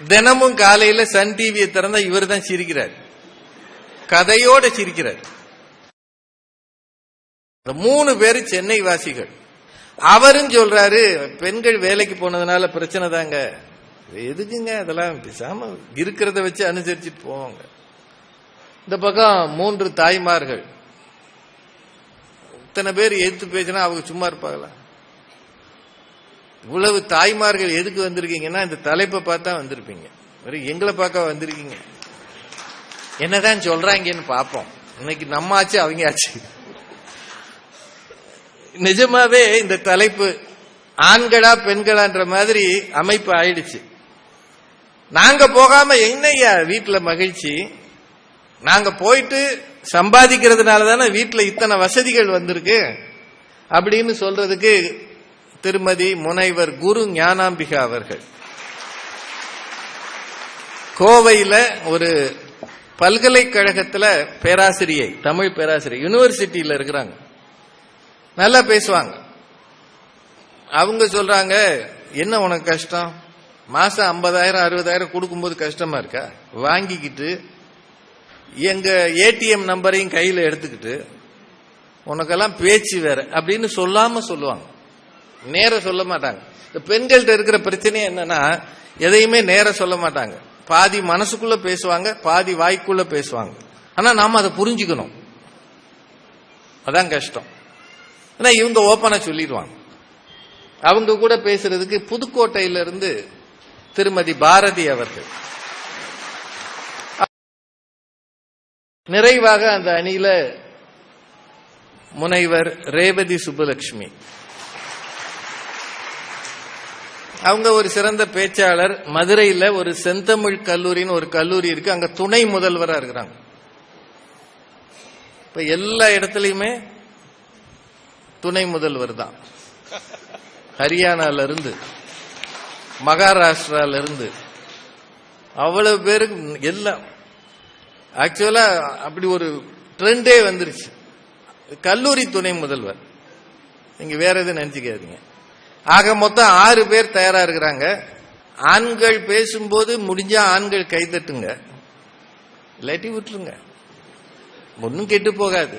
தினமும் காலையில சன் டிவியை திறந்தா இவர் தான் சிரிக்கிறார், கதையோட சிரிக்கிறார். 3 பேரு சென்னை வாசிகள். அவரும் சொல்றாரு, பெண்கள் வேலைக்கு போனதுனால பிரச்சனை தாங்க, எதுக்குங்க அதெல்லாம், பேசாம இருக்கிறத வச்சு அனுசரிச்சுட்டு போவாங்க. இந்த பக்கம் 3 தாய்மார்கள். இத்தனை பேர் எதிர்த்து பேசினா அவங்க சும்மா இருப்பாங்களா? இவ்வளவு தாய்மார்கள் எதுக்கு வந்திருக்கீங்கன்னா இந்த தலைப்பை பார்த்தா வந்திருப்பீங்க. எங்களை பார்க்க வந்திருக்கீங்க. என்னதான் சொல்றாங்கன்னு பார்ப்போம். இன்னைக்கு நம்ம ஆச்சு அவங்க ஆச்சு. நிஜமாவே இந்த தலைப்பு ஆண்களா பெண்களான்ற மாதிரி அமைப்பு ஆயிடுச்சு. நாங்க போகாம என்னையா வீட்டுல மகிழ்ச்சி, நாங்க போயிட்டு சம்பாதிக்கிறதுனால தானே வீட்டுல இத்தனை வசதிகள் வந்திருக்கு அப்படின்னு சொல்றதுக்கு திருமதி முனைவர் குரு ஞானாம்பிகா அவர்கள் கோவையில ஒரு பல்கலைக்கழகத்துல பேராசிரியை, தமிழ் பேராசிரியை, யூனிவர்சிட்டியில இருக்கிறாங்க. நல்லா பேசுவாங்க. அவங்க சொல்றாங்க, என்ன உனக்கு கஷ்டம், மாசம் 50,000 60,000 கொடுக்கும்போது கஷ்டமா இருக்கா? வாங்கிக்கிட்டு எங்க ஏடிஎம் நம்பரையும் கையில எடுத்துக்கிட்டு உனக்கெல்லாம் பேச்சு வேற அப்படின்னு சொல்லாம சொல்லுவாங்க. நேர சொல்ல மாட்டாங்க. இந்த பெண்கள்கிட்ட இருக்கிற பிரச்சனை என்னன்னா, எதையுமே நேர சொல்ல மாட்டாங்க. பாதி மனசுக்குள்ள பேசுவாங்க, பாதி வாய்க்குள்ள பேசுவாங்க. ஆனா நாம அதை புரிஞ்சுக்கணும். அதான் கஷ்டம். ஆனா இவங்க ஓப்பனா சொல்லிடுவாங்க. அவங்க கூட பேசுறதுக்கு புதுக்கோட்டையில இருந்து திருமதி பாரதி அவர்கள். நிறைவாக அந்த அணியில முனைவர் ரேவதி சுப்புலட்சுமி. அவங்க ஒரு சிறந்த பேச்சாளர். மதுரையில் ஒரு செந்தமிழ் கல்லூரின்னு ஒரு கல்லூரி இருக்கு, அங்க துணை முதல்வராக இருக்கிறாங்க. இப்ப எல்லா இடத்துலயுமே துணை முதல்வர் தான். ஹரியானால இருந்து மகாராஷ்டிரால இருந்து அவ்வளவு பேருக்கு எல்லாம் ஆக்சுவலா அப்படி ஒரு ட்ரெண்டே வந்துருச்சு. கல்லூரி துணை முதல்வர். நீங்க வேற எதுவும் நினைச்சுக்காதீங்க. ஆக மொத்தம் 6 பேர் தயாரா இருக்கிறாங்க. ஆண்கள் பேசும்போது முடிஞ்சா ஆண்கள் கைதட்டுங்க, இல்லாட்டி விட்டுருங்க, ஒன்னும் கெட்டு போகாது.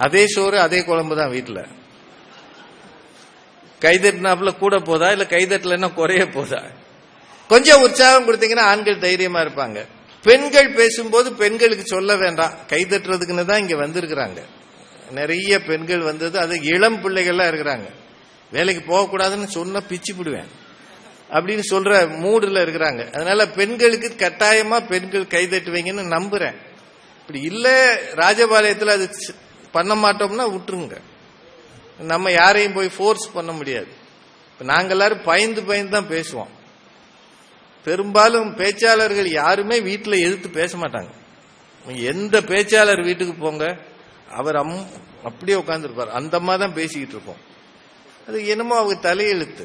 அதே சோறு அதே குழம்பு தான் வீட்டுல. கைதட்டினாப்புல கூட போதா, இல்ல கைதட்டலன்னா குறைய போதா? கொஞ்சம் உற்சாகம் கொடுத்தீங்கன்னா ஆண்கள் தைரியமா இருப்பாங்க. பெண்கள் பேசும்போது பெண்களுக்கு சொல்ல வேண்டாம், கைதட்டுறதுக்குன்னு தான் இங்க வந்திருக்கிறாங்க. நிறைய பெண்கள் வந்தது, அது இளம் பிள்ளைகள்லாம் இருக்கிறாங்க. வேலைக்கு போகக்கூடாதுன்னு சொன்ன பிச்சு விடுவேன் அப்படின்னு சொல்ற மூடுல இருக்கிறாங்க. அதனால பெண்களுக்கு கட்டாயமா பெண்கள் கைதட்டுவீங்கன்னு நம்புறேன். இப்படி இல்ல ராஜபாளையத்தில் அது பண்ண மாட்டோம்னா விட்டுருங்க. நம்ம யாரையும் போய் ஃபோர்ஸ் பண்ண முடியாது. நாங்க எல்லாரும் பயந்து பயந்து தான் பேசுவோம். பெரும்பாலும் பேச்சாளர்கள் யாருமே வீட்டில் எதிர்த்து பேச மாட்டாங்க. எந்த பேச்சாளர் வீட்டுக்கு போங்க, அவர் அப்படியே உட்கார்ந்துருப்பார். அந்த அம்மா தான் பேசிக்கிட்டு இருப்போம். அது என்னமோ அவங்க தலையெழுத்து.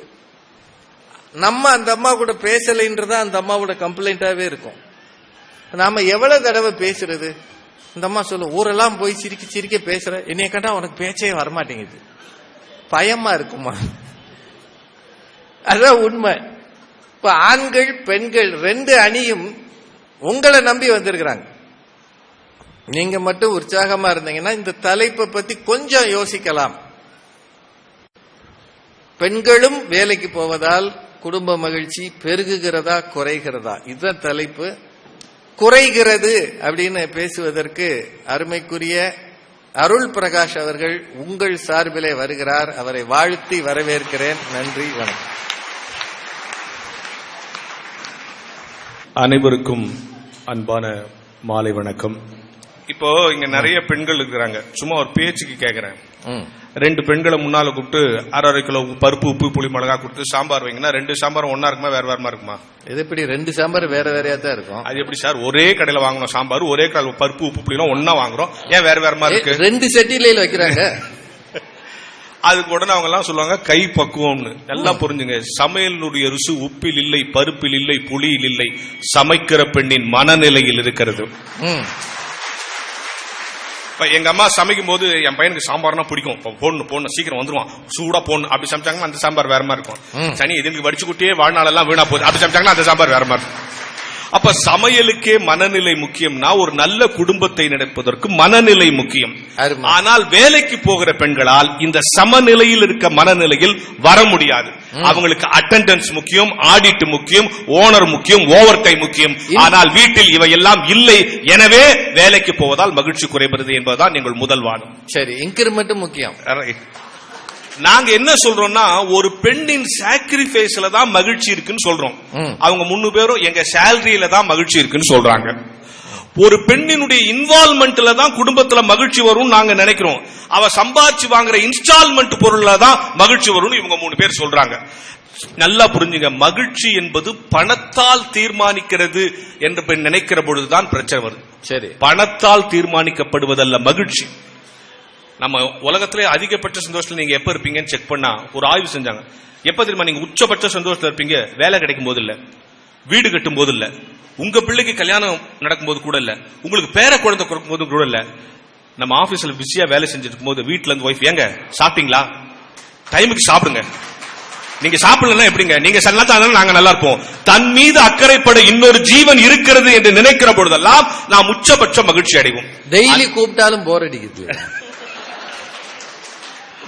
நம்ம அந்த அம்மா கூட பேசலைன்றதா அந்த அம்மாவோட கம்ப்ளைண்டாவே இருக்கும். நாம எவ்வளவு தடவை பேசுறது? இந்த அம்மா சொல்லும், ஊரெல்லாம் போய் சிரிக்க சிரிக்க பேசுற, என்னைய கண்டா உனக்கு பேச்சே வரமாட்டேங்குது, பயமா இருக்குமா? அதான் உண்மை. இப்ப ஆண்கள் பெண்கள் 2 அணியும் உங்களை நம்பி வந்திருக்கிறாங்க. நீங்க மட்டும் உற்சாகமா இருந்தீங்கன்னா இந்த தலைப்பை பத்தி கொஞ்சம் யோசிக்கலாம். பெண்களும் வேலைக்கு போவதால் குடும்ப மகிழ்ச்சி பெருகுகிறதா குறைகிறதா? இதுதான் தலைப்பு. குறைகிறது அப்படின்னு பேசுவதற்கு அருமைக்குரிய அருள் பிரகாஷ் அவர்கள் உங்கள் சார்பிலே வருகிறார். அவரை வாழ்த்தி வரவேற்கிறேன். நன்றி, வணக்கம். அனைவருக்கும் அன்பான மாலை வணக்கம். இப்போ இங்க நிறைய பெண்கள் இருக்கிறாங்க. சும்மா ஒரு பேச்சுக்கு கேக்குறேன். 2 பெண்களை முன்னால கூப்பிட்டு 1/2 கிலோ பருப்பு உப்பு புளி மிளகா கொடுத்து சாம்பார் வைங்கன்னா 2 சாம்பாரும் ஒன்னா இருக்குமா வேற வேறமா இருக்குமா? இது எப்படி 2 சாம்பார் வேற வேறையா தான் இருக்கும்? அது எப்படி சார்? ஒரே கடையில வாங்கணும் சாம்பார், ஒரே கடையில் பருப்பு உப்பு புளிலாம் ஒன்னா வாங்குறோம், ஏன் வேற வேறமா இருக்கு? 2 செட்டில வைக்கிறாங்க. அதுக்கு உடனே அவங்க எல்லாம் சொல்லுவாங்க கை பக்குவம்னு. எல்லாம் புரிஞ்சுங்க. சமையலுடைய ருசி உப்பில் இல்லை, பருப்பில் இல்லை, புளியில் இல்லை, சமைக்கிற பெண்ணின் மனநிலையில் இருக்கிறது. இப்ப எங்க அம்மா சமைக்கும் போது என் பையனுக்கு சாம்பார்னா பிடிக்கும். போடணும் சீக்கிரம் வந்துருவான், சூடா போடணும். அப்படி சமைச்சாங்கன்னா அந்த சாம்பார் வேற மாதிரி இருக்கும். சனி இதுக்கு வடிச்சு குட்டியே வாழ்நாளெல்லாம் வீணா போகுது. அப்படி சமைச்சாங்கன்னா அந்த சாம்பார் வேற மாதிரி இருக்கும். அப்ப சமையலுக்கே மனநிலை முக்கியம்னா ஒரு நல்ல குடும்பத்தை நடப்பதற்கு மனநிலை முக்கியம். ஆனால் வேலைக்கு போகிற பெண்களால் இந்த சமநிலையில் இருக்க மனநிலையில் வர முடியாது. அவங்களுக்கு அட்டெண்டன்ஸ் முக்கியம், ஆடிட் முக்கியம், ஓனர் முக்கியம், ஓவர் டைம் முக்கியம். ஆனால் வீட்டில் இவை எல்லாம் இல்லை. எனவே வேலைக்கு போவதால் மகிழ்ச்சி குறைகிறது என்பதுதான் எங்கள் முதல் வாதம். சரி, இன்கிரிமெண்ட் முக்கியம். நாங்க என்ன சொல்றோம்னா, ஒரு பெண்ணின் சாக்ரிஃபைஸ்ல தான் மகிழ்ச்சி இருக்குன்னு சொல்றோம். அவங்க 3 பேரும் எங்க சேலரியில தான் மகிழ்ச்சி இருக்குன்னு சொல்றாங்க. ஒரு பெண்ணினுடைய இன்வால்மெண்ட்ல தான் குடும்பத்துல மகிழ்ச்சி வரும் நாங்க நினைக்கிறோம். அவ சம்பாதிச்சு வாங்குற இன்ஸ்டால்மெண்ட் பொருள்ல தான் மகிழ்ச்சி வரும்னு இவங்க 3 பேர் சொல்றாங்க. நல்லா புரிஞ்சுங்க, மகிழ்ச்சி என்பது பணத்தால் தீர்மானிக்கிறது என்று நினைக்கிற பொழுதுதான் பிரச்சனை வருது. சரி, பணத்தால் தீர்மானிக்கப்படுவதல்ல மகிழ்ச்சி. நம்ம உலகத்திலே அதிகபட்ச சந்தோஷத்துல நீங்க எப்ப இருப்பீங்கன்னு செக் பண்ணா ஒரு ஆய்வு செஞ்சாங்க. எப்ப தெரியுமா நீங்க உச்சபட்ச சந்தோஷத்துல இருப்பீங்க? வேலை கிடைக்கும் போது இல்ல, வீடு கட்டும் போது இல்ல, உங்க பிள்ளைக்கு கல்யாணம் நடக்கும் போது கூட இல்ல, உங்களுக்கு பேர குழந்தை கொடுக்கும் போது கூட இல்ல. நம்ம ஆபீஸ்ல பிஸியா வேலை செஞ்சிட்டு இருக்கும் போது வீட்டுல இருந்து ஒய்ஃப், ஏங்க சாப்பிட்டீங்களா, டைமுக்கு சாப்பிடுங்க, நீங்க சாப்பிடலன்னா எப்படிங்க, நீங்க நல்லா நாங்க நல்லா இருப்போம். தன் மீது அக்கறைப்பட இன்னொரு ஜீவன் இருக்கிறது என்று நினைக்கிற பொழுதெல்லாம் நாம் உச்சபட்ச மகிழ்ச்சி அடைவோம். டெய்லி கூப்பிட்டாலும் போர் அடிக்குது.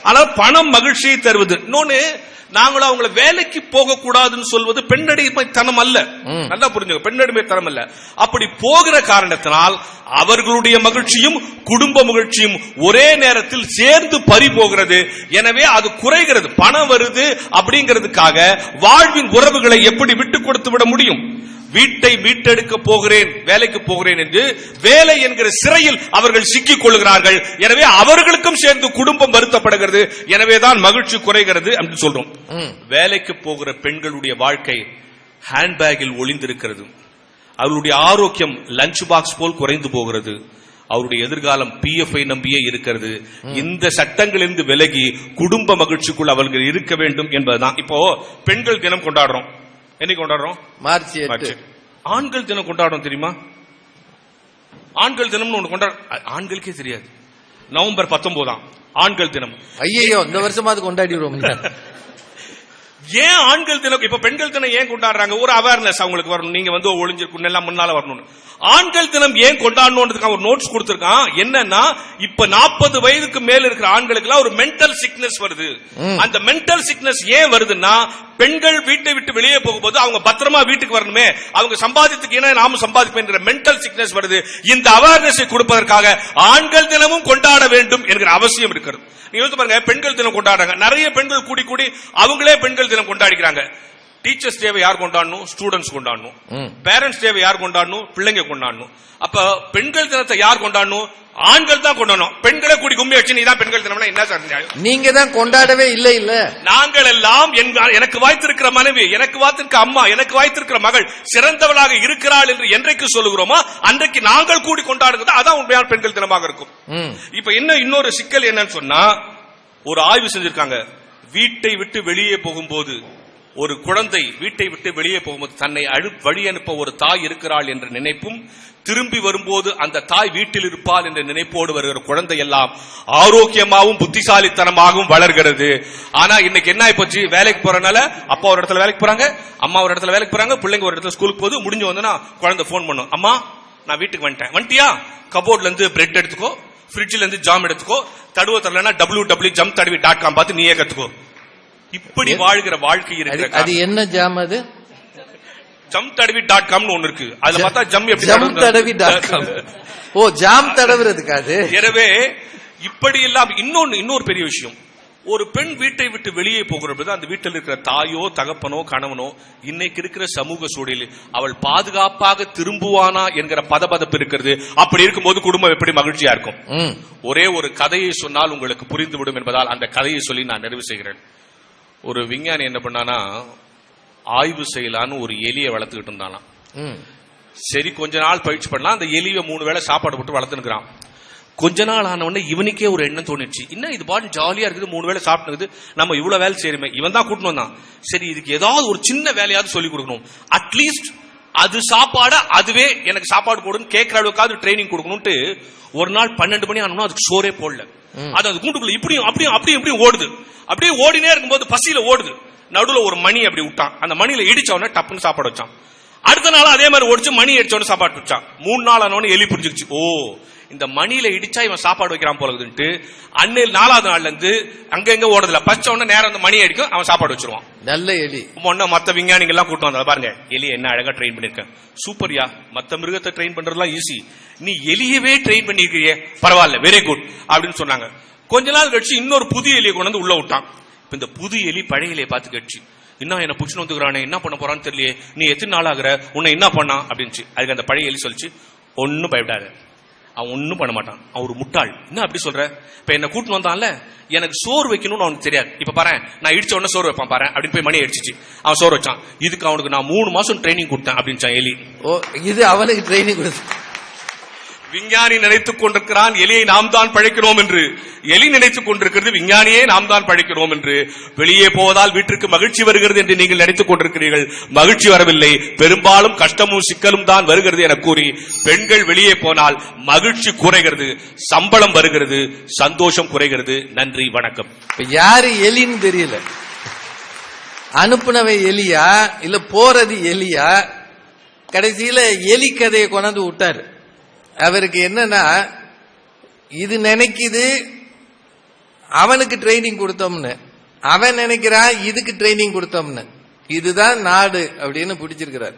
ஆனால் பணம் மகிழ்ச்சியை தருவது. இன்னொன்னு, நாங்களும் அவங்களை வேலைக்கு போக கூடாதுன்னு சொல்வது பெண்ணடிமைத்தனம் அல்ல. நல்லா புரிஞ்சுங்க, பெண்ணடிமைத்தனம் அல்ல. அப்படி போகிற காரணத்தினால் அவர்களுடைய மகிழ்ச்சியும் குடும்ப மகிழ்ச்சியும் ஒரே நேரத்தில் சேர்ந்து பறி போகிறது. எனவே அது குறைகிறது. பணம் வருது அப்படிங்கிறதுக்காக வாழ்வின் உறவுகளை எப்படி விட்டு கொடுத்து விட முடியும்? வீட்டை மீட்டெடுக்க போகிறேன், வேலைக்கு போகிறேன் என்று வேலை என்கிற சிறையில் அவர்கள் சிக்கிக் கொள்கிறார்கள். எனவே அவர்களுக்கும் சேர்ந்து குடும்பம் வருத்தப்படுகிறது. எனவேதான் மகிழ்ச்சி குறைகிறது என்று சொல்றோம். வேலைக்கு போகிற பெண்களுடைய வாழ்க்கை ஹேண்ட்பேக்கில் ஒளிந்திருக்கிறது. அவர்களுடைய ஆரோக்கியம் லஞ்ச் பாக்ஸ் போல் குறைந்து போகிறது. அவருடைய எதிர்காலம் PF நம்பியே இருக்கிறது. இந்த சட்டங்களிலிருந்து விலகி குடும்ப மகிழ்ச்சிக்குள் அவர்கள் இருக்க வேண்டும் என்பதுதான். இப்போ பெண்கள் தினம் கொண்டாடுறோம். என்னைக்கு கொண்டாடுறோம்? மார்ச் 8. ஆண்கள் தினம் கொண்டாடுறோம் தெரியுமா? ஆண்கள் தினம் ஒன்று கொண்டாட ஆண்களுக்கே தெரியாது. நவம்பர் 19 ஆண்கள் தினம். ஐயோ, இந்த வருஷமாவது கொண்டாடிடுவோம். ஏன் ஆண்கள் தினம்? இப்ப பெண்கள் தினம் ஏன் கொண்டாடுறாங்க? ஒரு அவேர்னஸ் அவங்களுக்கு வரணும். நீங்க ஒளிஞ்சிருக்கும் எல்லாம் முன்னால வரணும். ஆண்கள் தினம் ஏன் கொண்டாடணும்ன்றதுக்காக ஒரு நோட்ஸ் கொடுத்திருக்கான். என்னன்னா, இப்ப 40 வயதுக்கு மேல இருக்கிற ஆண்களுக்கு எல்லாம் ஒரு மென்டல் சிக்னஸ் வருது. அந்த மென்டல் சிக்னஸ் ஏன் வருதுன்னா, பெண்கள் வீட்டை விட்டு வெளியே போகும்போது அவங்க பத்திரமா வீட்டுக்கு வரணுமே, அவங்க சம்பாதித்துக்கு ஏன்னா நாமும் சம்பாதிப்பேன் மென்டல் சிக்னஸ் வருது. இந்த அவேர்னஸை கொடுப்பதற்காக ஆண்கள் தினமும் கொண்டாட வேண்டும் என்கிற அவசியம் இருக்கிறது. நீங்க பாருங்க, பெண்கள் தினம் கொண்டாடுறாங்க. நிறைய பெண்கள் கூடி கூடி அவங்களே பெண்கள் தினம் கொண்டாடிக்கிறாங்க. டீச்சர்ஸ் டேவை யார் கொண்டாடணும்? ஸ்டூடெண்ட்ஸ் கொண்டாடணும். பேரண்ட்ஸ் டேவை யார் கொண்டாடணும்? பிள்ளைங்க கொண்டாடணும். அப்ப பெண்கள் தினத்தை யார் கொண்டாடணும்? ஆண்கள் தான் கொண்டாடணும். பெண்களை கூடி கும்மி வச்சு நீதான் பெண்கள் தினம் என்ன சார்? நீங்க தான் கொண்டாடவே இல்லை. இல்ல, நாங்கள் எல்லாம் எனக்கு வாய்த்திருக்கிற மனைவி, எனக்கு வாய்த்திருக்க அம்மா, எனக்கு வாய்த்திருக்கிற மகள் சிறந்தவளாக இருக்கிறாள் என்று என்றைக்கு சொல்லுகிறோமோ அன்றைக்கு நாங்கள் கூடி கொண்டாடுகிறது. அதான் உண்மையான பெண்கள் தினமாக இருக்கும். இப்ப என்ன இன்னொரு சிக்கல் என்னன்னு சொன்னா, ஒரு ஆய்வு செஞ்சிருக்காங்க. வீட்டை விட்டு வெளியே போகும்போது ஒரு குழந்தை வீட்டை விட்டு வெளியே போகும்போது தன்னை வழி அனுப்ப ஒரு தாய் இருக்கிறாள் என்ற நினைப்பும், திரும்பி வரும்போது அந்த தாய் வீட்டில் இருப்பாள் என்ற நினைப்போடு வருகிற குழந்தை எல்லாம் ஆரோக்கியமாகவும் புத்திசாலித்தனமாகவும் வளர்கிறது. ஆனா இன்னைக்கு என்ன ஆயிப்போச்சு? வேலைக்கு போறனால அப்பா ஒரு இடத்துல வேலைக்கு போறாங்க, அம்மா ஒரு இடத்துல வேலைக்கு போறாங்க, பிள்ளைங்க ஒரு இடத்துல ஸ்கூலுக்கு போகுது. முடிஞ்சு வந்தா குழந்தை போன் பண்ணும், அம்மா நான் வீட்டுக்கு வந்துட்டியா, கபோர்ட்ல இருந்து பிரெட் எடுத்துக்கோ, ஃப்ரிட்ஜ்ல இருந்து ஜாம் எடுத்துக்கோ, தடுவ தரலன்னா www.jamtadvi.com பார்த்து நீயே கத்துக்கோ. இப்படி வாழ்கிற வாழ்க்கை இருக்கு. அது என்ன ஜாம்? அது jamtadvi.com ஒன்னு இருக்கு. அதுல பார்த்தா ஜம் எப்படி jamtadvi.com. ஓ, ஜாம் தடவுறதுக்காது. எனவே இப்படி எல்லாம் இன்னொரு பெரிய விஷயம், ஒரு பெண் வீட்டை விட்டு வெளியே போகிறது அந்த வீட்டில் இருக்கிற தாயோ தகப்பனோ கணவனோ இன்னைக்கு இருக்கிற சமூக சூழலில் அவள் பாதுகாப்பாக திரும்புவானா என்கிற பதபதப்பு இருக்கிறது. அப்படி இருக்கும்போது குடும்பம் எப்படி மகிழ்ச்சியா இருக்கும்? ஒரே ஒரு கதையை சொன்னால் உங்களுக்கு புரிந்துவிடும் என்பதால் அந்த கதையை சொல்லி நான் நிறைவு செய்கிறேன். ஒரு விஞ்ஞானி என்ன பண்ணானா, ஆய்வு செய்யலான்னு ஒரு எலியை வளர்த்துக்கிட்டு இருந்தானா. சரி, கொஞ்ச நாள் பயிற்சி பண்ணலாம். அந்த எலியை 3 வேளை சாப்பாடு போட்டு வளர்த்துனுக்குறான். கொஞ்ச நாள் ஆன உடனே இவனுக்கே ஒரு எண்ணம் தோணிடுச்சு, இன்னும் இது பாட்டு ஜாலியா இருக்குது, 3 வேளை சாப்பிட்டுக்குது, நம்ம இவ்வளவு வேலை செய்யுமே. இவன் தான் கூட்டணும் தான். சரி, இதுக்கு ஏதாவது ஒரு சின்ன வேலையாவது சொல்லி கொடுக்கணும். அட்லீஸ்ட் அது சாப்பாடு அதுவே எனக்கு சாப்பாடு போடுன்னு கேட்கிற அளவுக்காவது ட்ரைனிங் கொடுக்கணும்ட்டு ஒரு நாள் 12 மணி ஆனோம்னா அதுக்கு சோறே போடல. அது அந்த கூண்டுக்குள்ள இப்படியும் அப்படியும் அப்படியும் இப்படியும் ஓடுது. அப்படியே ஓடினே இருக்கும்போது பசியில ஓடுது. நடுவுல ஒரு மணி அப்படி விட்டான். அந்த மணியில இடிச்ச உடனே டப்புன்னு சாப்பாடு வச்சான். அடுத்த நாள் அதே மாதிரி ஓடிச்சு, மணி அடிச்ச உடனே சாப்பாடு வச்சான். 3 நாள் ஆனவொடனே எலி புரிஞ்சுச்சு, ஓ இந்த மணியில இடிச்சா இவன் சாப்பாடு வைக்கிறான் போலதுன்ட்டு அன்னையில் 4வது நாள்ல இருந்து அங்க எங்க ஓடுதுல பச்ச உடனே நேரம் வந்து மணி அடிக்கும், அவன் சாப்பாடு வச்சிருவான். நல்ல எலி. முன்ன மத்த விஞ்ஞானிகள் எல்லாம் கூட்டம் வந்தா பாருங்க, எலி என்ன அழகா ட்ரெயின் பண்ணிருக்கேன். சூப்பர்யா, மத்த மிருகத்தை ட்ரெயின் பண்றதுலாம் ஈஸி, நீ எலியவே ட்ரெயின் பண்ணிருக்கிறியே, பரவாயில்ல, வெரி குட் அப்படின்னு சொன்னாங்க. கொஞ்ச நாள் கழிச்சு இன்னொரு புது எலியை கொண்டு வந்து உள்ள விட்டான். இந்த புது எலி பழைய எலியை பார்த்து கட்சி, இன்னும் என்ன புடிச்சு வந்துக்கிறானே, என்ன பண்ண போறான்னு தெரியலையே, நீ எத்தனை நாள் ஆகுற, உன்னை என்ன பண்ணா அப்படின்னு. அதுக்கு அந்த பழைய எலி சொல்லிச்சு, ஒன்னும் பயப்படாத, அவன் ஒன்னும் பண்ண மாட்டான், அவன் ஒரு முட்டாள். என்ன அப்படி சொல்ற? இப்ப என்ன கூட்டின்னு வந்தான்ல, எனக்கு சோறு வைக்கணும்னு அவனுக்கு தெரியாது. இப்ப பாரு, நான் இடிச்ச உடனே சோறு வைப்பான் பாரு அப்படின்னு போய் மணி அடிச்சிச்சு, அவன் சோறு வச்சான். இதுக்கு அவனுக்கு நான் 3 மாசம் ட்ரைனிங் கொடுத்தேன் அப்படின்னு எலி. ஓ, இது அவனுக்கு ட்ரைனிங் கொடுத்து. விஞ்ஞானி நினைத்துக் கொண்டிருக்கிறான் எலியை நாம் தான் பழைக்கிறோம் என்று, எலி நினைத்துக் கொண்டிருக்கிறது விஞ்ஞானியே நாம் தான் பழைக்கிறோம் என்று. வெளியே போவதால் வீட்டிற்கு மகிழ்ச்சி வருகிறது என்று நீங்கள் நினைத்துக் கொண்டிருக்கிறீர்கள். மகிழ்ச்சி வரவில்லை, பெரும்பாலும் கஷ்டமும் சிக்கலும் தான் வருகிறது என கூறி பெண்கள் வெளியே போனால் மகிழ்ச்சி குறைகிறது, சம்பளம் வருகிறது, சந்தோஷம் குறைகிறது. நன்றி, வணக்கம். யாரு எலின்னு தெரியல, அனுப்புனவை எலியா இல்ல போறது எலியா? கடைசியில எலி கதையை கொண்டாந்து விட்டாரு. அவருக்கு என்னன்னா, இது நினைக்குது அவனுக்கு ட்ரைனிங் கொடுத்தோம்னு, அவன் நினைக்கிறான் இதுக்கு ட்ரைனிங் கொடுத்தோம்னு. இதுதான் நாடு அப்படின்னு பிடிச்சிருக்கிறார்.